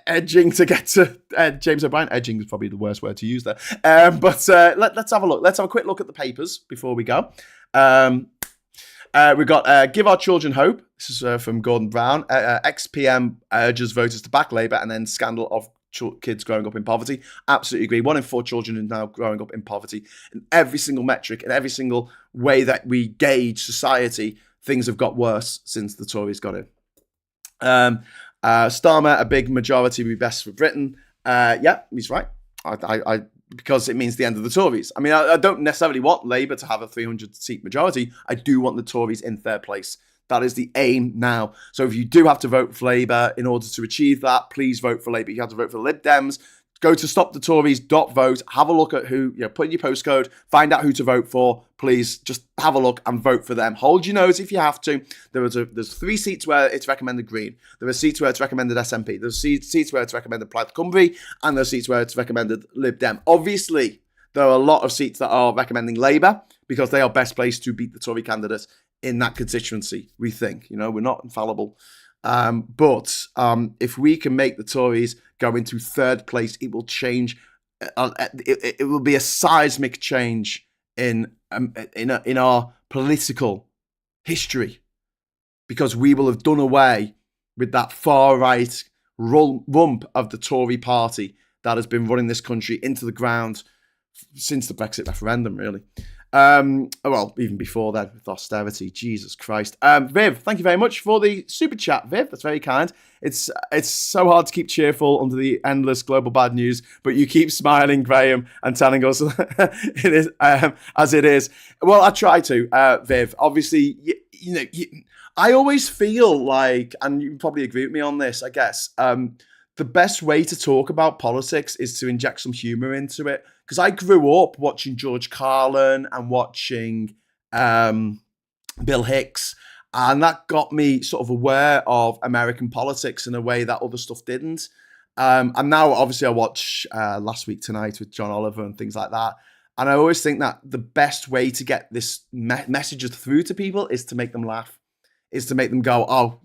edging to get to James O'Brien. Edging is probably the worst word to use there. But let's have a look. Let's have a quick look at the papers before we go. We've got Give Our Children Hope. This is from Gordon Brown. Ex-PM urges voters to back Labour, and then scandal of kids growing up in poverty. Absolutely agree. 1 in 4 children are now growing up in poverty. In every single metric, in every single way that we gauge society, things have got worse since the Tories got in. Starmer, a big majority would be best for Britain. He's right. I because it means the end of the Tories. I mean, I don't necessarily want Labour to have a 300-seat majority. I do want the Tories in third place. That is the aim now. So if you do have to vote for Labour in order to achieve that, please vote for Labour. You have to vote for the Lib Dems. Go to stopthetories.vote. Have a look at who, put in your postcode, find out who to vote for. Please just have a look and vote for them. Hold your nose if you have to. There's 3 seats where it's recommended Green. There are seats where it's recommended SNP. There's seats where it's recommended Plaid Cymru. And there's seats where it's recommended Lib Dem. Obviously, there are a lot of seats that are recommending Labour because they are best placed to beat the Tory candidate in that constituency, we think. We're not infallible. But if we can make the Tories go into third place, it will change. It will be a seismic change in our political history, because we will have done away with that far right rump of the Tory party that has been running this country into the ground since the Brexit referendum, really. Well, even before then, with austerity. Jesus Christ. Viv, thank you very much for the super chat, Viv. That's very kind. It's so hard to keep cheerful under the endless global bad news, but you keep smiling, Graham, and telling us it is as it is. Well, I try to, Viv. Obviously, I always feel like, and you probably agree with me on this, I guess, the best way to talk about politics is to inject some humor into it. Because I grew up watching George Carlin and watching Bill Hicks, and that got me sort of aware of American politics in a way that other stuff didn't. And now, obviously, I watch Last Week Tonight with John Oliver and things like that. And I always think that the best way to get this messages through to people is to make them laugh, is to make them go, oh,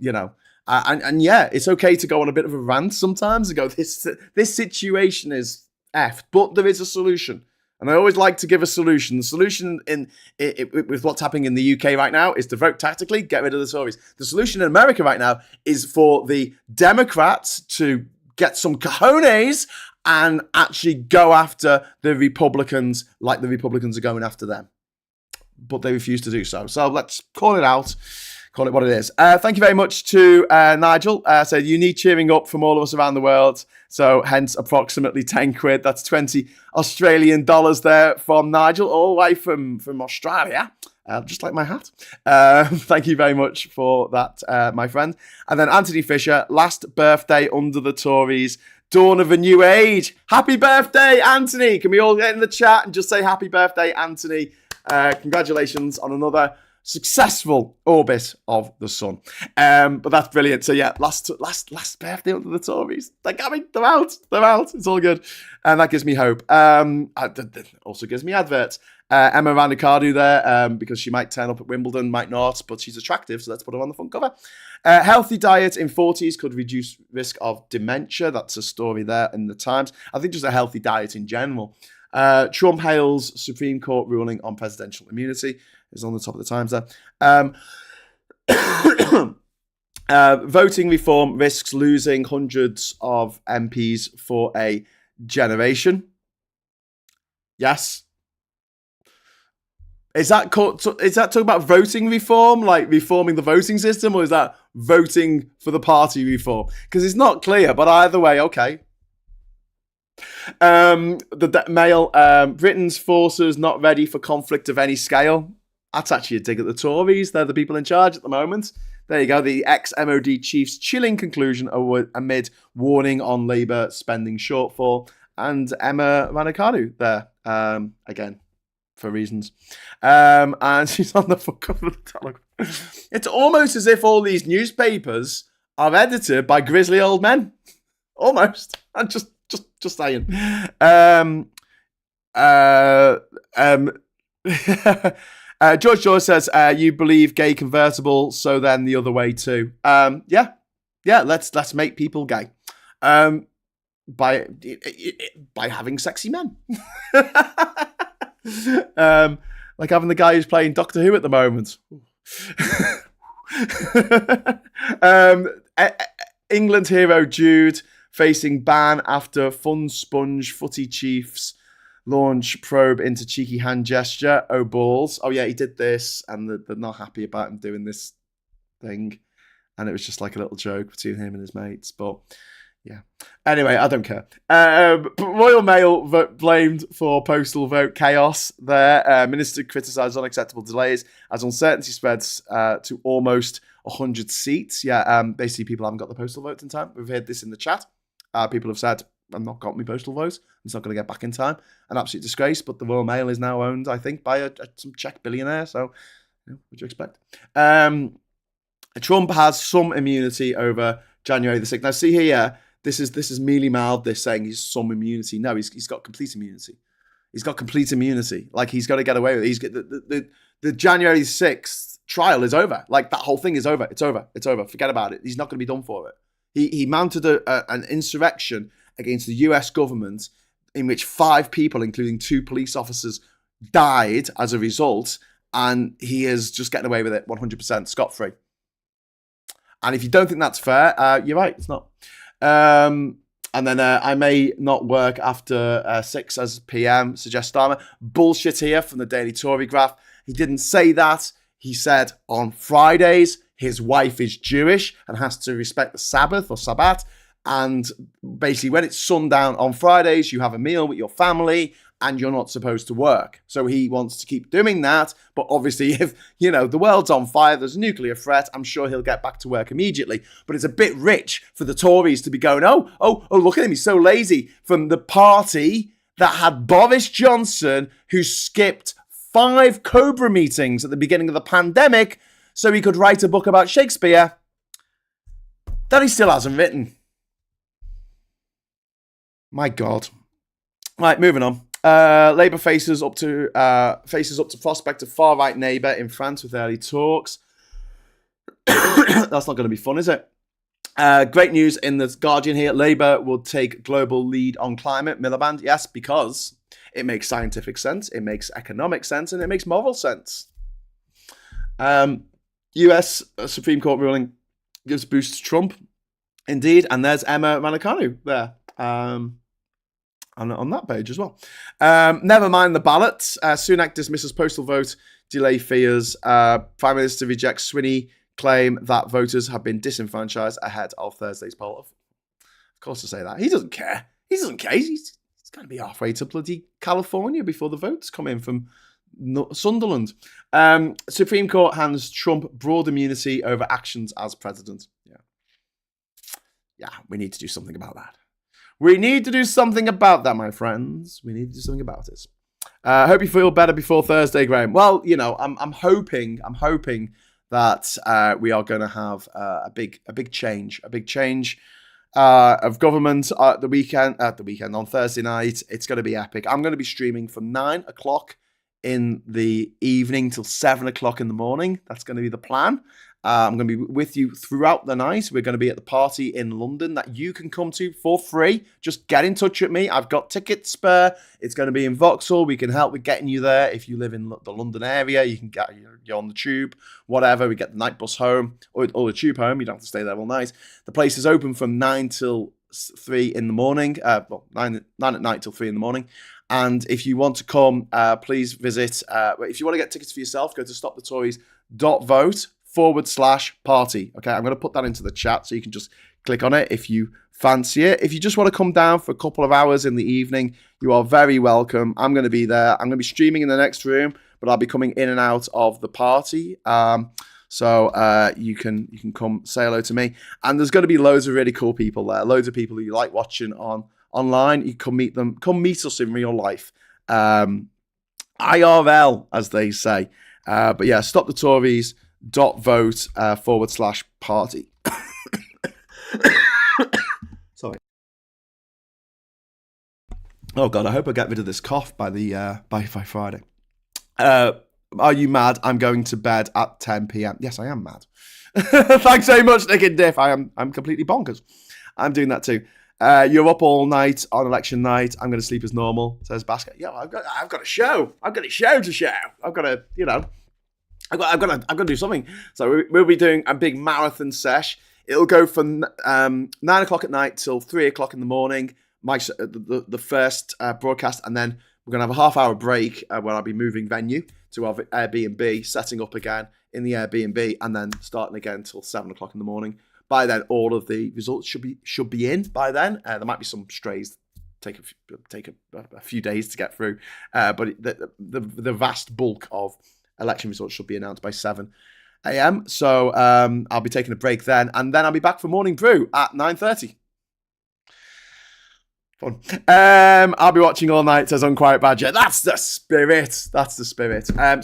and yeah, it's okay to go on a bit of a rant sometimes and go, this situation is effed, but there is a solution. And I always like to give a solution. The solution with what's happening in the UK right now is to vote tactically, get rid of the Tories. The solution in America right now is for the Democrats to get some cojones and actually go after the Republicans like the Republicans are going after them. But they refuse to do so. So let's call it out. Call it what it is. Thank you very much to Nigel. Said you need cheering up from all of us around the world. So hence approximately 10 quid. That's 20 Australian dollars there from Nigel, all the way from Australia. Just like my hat. Thank you very much for that, my friend. And then Anthony Fisher, last birthday under the Tories. Dawn of a new age. Happy birthday, Anthony. Can we all get in the chat and just say happy birthday, Anthony? Congratulations on another successful orbit of the sun. But that's brilliant. So yeah, last birthday under the Tories. They're coming. They're out. It's all good. And that gives me hope. It also gives me adverts. Emma Raducanu there, because she might turn up at Wimbledon, might not, but she's attractive, so let's put her on the front cover. Healthy diet in 40s could reduce risk of dementia. That's a story there in the Times. I think just a healthy diet in general. Trump hails Supreme Court ruling on presidential immunity. Is on the top of the Times there. Voting reform risks losing hundreds of MPs for a generation. Yes. Is that talking about voting reform, like reforming the voting system, or is that voting for the party reform? Because it's not clear, but either way, okay. The Mail, Britain's forces not ready for conflict of any scale. That's actually a dig at the Tories. They're the people in charge at the moment. There you go. The ex-MOD chief's chilling conclusion amid warning on Labour spending shortfall. And Emma Raducanu there, again, for reasons. And she's on the front cover of the Telegraph. It's almost as if all these newspapers are edited by grizzly old men. Almost. I'm just saying. George says, you believe gay convertible, so then the other way too. Yeah, let's make people gay. By having sexy men. Like having the guy who's playing Doctor Who at the moment. England hero Jude facing ban after fun sponge footy chiefs launch probe into cheeky hand gesture. Oh, balls. Oh, yeah, he did this, and they're not happy about him doing this thing. And it was just like a little joke between him and his mates. But, yeah. Anyway, I don't care. Royal Mail blamed for postal vote chaos there. Minister criticised unacceptable delays as uncertainty spreads to almost 100 seats. Yeah, basically people haven't got the postal votes in time. We've heard this in the chat. People have said, I've not got my postal vote. It's not going to get back in time. An absolute disgrace, but the Royal Mail is now owned, I think, by some Czech billionaire. So, what would you expect? Trump has some immunity over January the 6th. Now, see here, this is mealy-mouthed, this saying he's some immunity. No, he's got complete immunity. He's got complete immunity. Like, he's got to get away with it. The January 6th trial is over. Like, that whole thing is over. It's over. Forget about it. He's not going to be done for it. He mounted an insurrection against the US government in which 5 people, including 2 police officers, died as a result, and he is just getting away with it 100% scot-free. And if you don't think that's fair, you're right, it's not. And then I may not work after 6 as PM, suggests Starmer. Bullshit here from the Daily Tory Graph. He didn't say that. He said on Fridays, his wife is Jewish and has to respect the Sabbath or Sabbat. And basically, when it's sundown on Fridays, you have a meal with your family and you're not supposed to work. So he wants to keep doing that. But obviously, if, the world's on fire, there's a nuclear threat, I'm sure he'll get back to work immediately. But it's a bit rich for the Tories to be going, oh, look at him, he's so lazy. From the party that had Boris Johnson, who skipped 5 Cobra meetings at the beginning of the pandemic so he could write a book about Shakespeare that he still hasn't written. My God. Right, moving on. Labour faces up to prospect of far-right neighbour in France with early talks. That's not going to be fun, is it? Great news in the Guardian here. Labour will take global lead on climate. Miliband, yes, because it makes scientific sense, it makes economic sense, and it makes moral sense. US Supreme Court ruling gives boost to Trump. Indeed, and there's Emma Raducanu there. On that page as well. Never mind the ballots. Sunak dismisses postal vote delay fears. Prime Minister rejects Sweeney claim that voters have been disenfranchised ahead of Thursday's poll. Of course to say that. He doesn't care. He's going to be halfway to bloody California before the votes come in from Sunderland. Supreme Court hands Trump broad immunity over actions as president. Yeah, we need to do something about that. We need to do something about that, my friends. We need to do something about it. I hope you feel better before Thursday, Graham. Well, I'm hoping that we are going to have a big change of government at the weekend on Thursday night. It's going to be epic. I'm going to be streaming from 9 o'clock in the evening till 7 o'clock in the morning. That's going to be the plan. I'm going to be with you throughout the night. We're going to be at the party in London that you can come to for free. Just get in touch with me. I've got tickets spare. It's going to be in Vauxhall. We can help with getting you there. If you live in the London area, you can you're on the tube, whatever. We get the night bus home or the tube home. You don't have to stay there all night. The place is open from 9 till 3 in the morning. 9 at night till 3 in the morning. And if you want to come, please visit. If you want to get tickets for yourself, go to stopthetories.vote/party. Okay, I'm going to put that into the chat so you can just click on it if you fancy it. If you just want to come down for a couple of hours in the evening, you are very welcome. I'm going to be there. I'm going to be streaming in the next room, but I'll be coming in and out of the party. So you can come say hello to me. And there's going to be loads of really cool people there. Loads of people who you like watching online. You come meet them. Come meet us in real life. IRL, as they say. But yeah, stop the Tories. .vote/party. Sorry. Oh God, I hope I get rid of this cough by Friday. Are you mad? I'm going to bed at 10 p.m. Yes, I am mad. Thanks very much, Nick and Diff. I'm completely bonkers. I'm doing that too. You're up all night on election night. I'm going to sleep as normal, says Basket. Yeah, I've got a show. I've got a show to show. I've got to, I've got to do something. So we'll be doing a big marathon sesh. It'll go from 9 o'clock at night till 3 o'clock in the morning. The first broadcast, and then we're going to have a half-hour break where I'll be moving venue to our Airbnb, setting up again in the Airbnb, and then starting again till 7 o'clock in the morning. By then, all of the results should be in. By then, there might be some strays. Take a few days to get through, but the vast bulk of election results should be announced by 7 a.m. So I'll be taking a break then, and then I'll be back for morning brew at 9:30. Fun. I'll be watching all night, says Unquiet Badger. That's the spirit.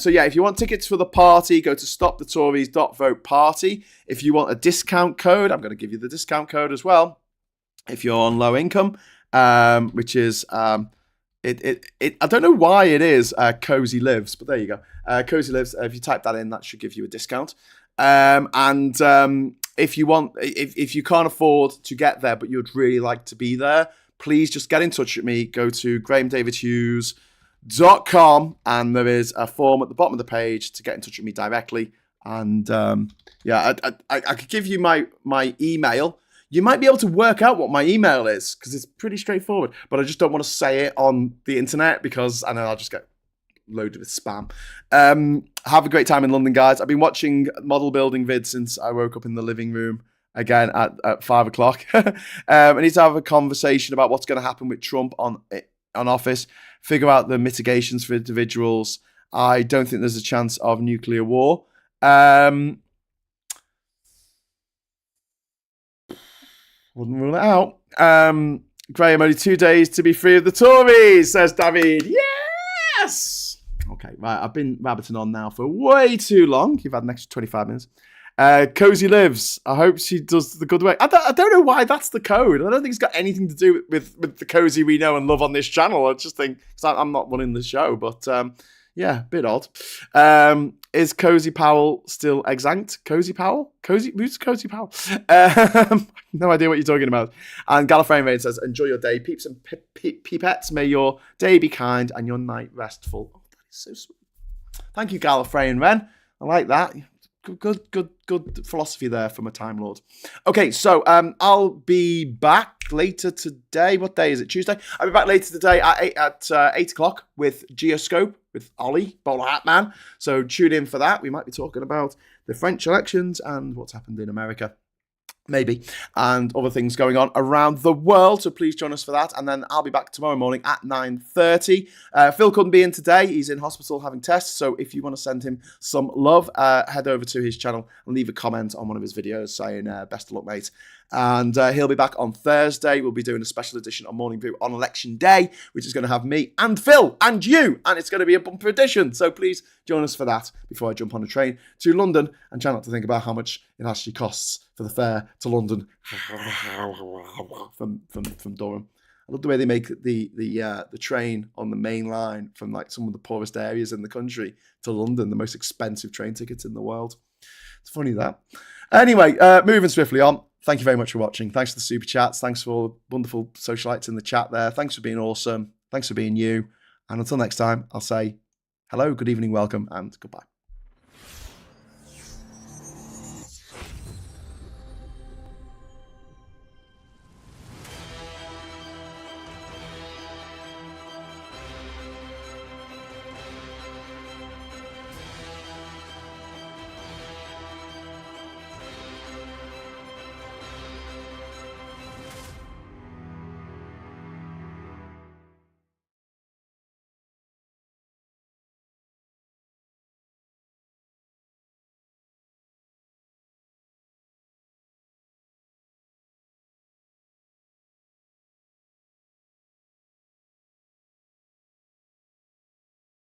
So yeah, if you want tickets for the party, go to stopthetories.vote/party. If you want a discount code, I'm going to give you the discount code as well. If you're on low income, which is I don't know why it is Cozy Lives, but there you go. Cozy Lives. If you type that in, that should give you a discount. If you can't afford to get there, but you'd really like to be there, please just get in touch with me. Go to grahamdavidhughes.com, and there is a form at the bottom of the page to get in touch with me directly. And I could give you my email. You might be able to work out what my email is because it's pretty straightforward, but I just don't want to say it on the internet because I know I'll just get loaded with spam. Have a great time in London, guys. I've been watching model building vids since I woke up in the living room again at 5 o'clock. I need to have a conversation about what's going to happen with Trump on office, figure out the mitigations for individuals. I don't think there's a chance of nuclear war. Wouldn't rule it out. Graham, only 2 days to be free of the Tories, says David. Yes! Okay, right. I've been rabbiting on now for way too long. You've had an extra 25 minutes. Cozy Lives. I hope she does the good work. I don't know why that's the code. I don't think it's got anything to do with the Cozy we know and love on this channel. I just think, because I'm not running the show, but yeah, bit odd. Is Cozy Powell still exanct? Cozy Powell? Who's Cozy Powell? No idea what you're talking about. And Gallifreyan Rain says, enjoy your day, peeps and peepettes. May your day be kind and your night restful. Oh, that is so sweet. Thank you, Gallifreyan Rain. I like that. Good philosophy there from a Time Lord. Okay, so I'll be back later today. What day is it? Tuesday? I'll be back later today at 8 o'clock with Geoscope with Ollie, Bowler Hat Man. So tune in for that. We might be talking about the French elections and what's happened in America. Maybe, and other things going on around the world. So please join us for that. And then I'll be back tomorrow morning at 9:30. Phil couldn't be in today. He's in hospital having tests. So if you want to send him some love, head over to his channel and leave a comment on one of his videos saying best of luck, mate. And he'll be back on Thursday. We'll be doing a special edition on Morning Brew on Election Day, which is going to have me and Phil and you. And it's going to be a bumper edition. So please join us for that before I jump on a train to London and try not to think about how much it actually costs for the fare to London from Durham. I love the way they make the train on the main line from like some of the poorest areas in the country to London, the most expensive train tickets in the world. It's funny that. Anyway, moving swiftly on. Thank you very much for watching. Thanks for the super chats. Thanks for all the wonderful socialites in the chat there. Thanks for being awesome. Thanks for being you. And until next time, I'll say hello, good evening, welcome, and goodbye.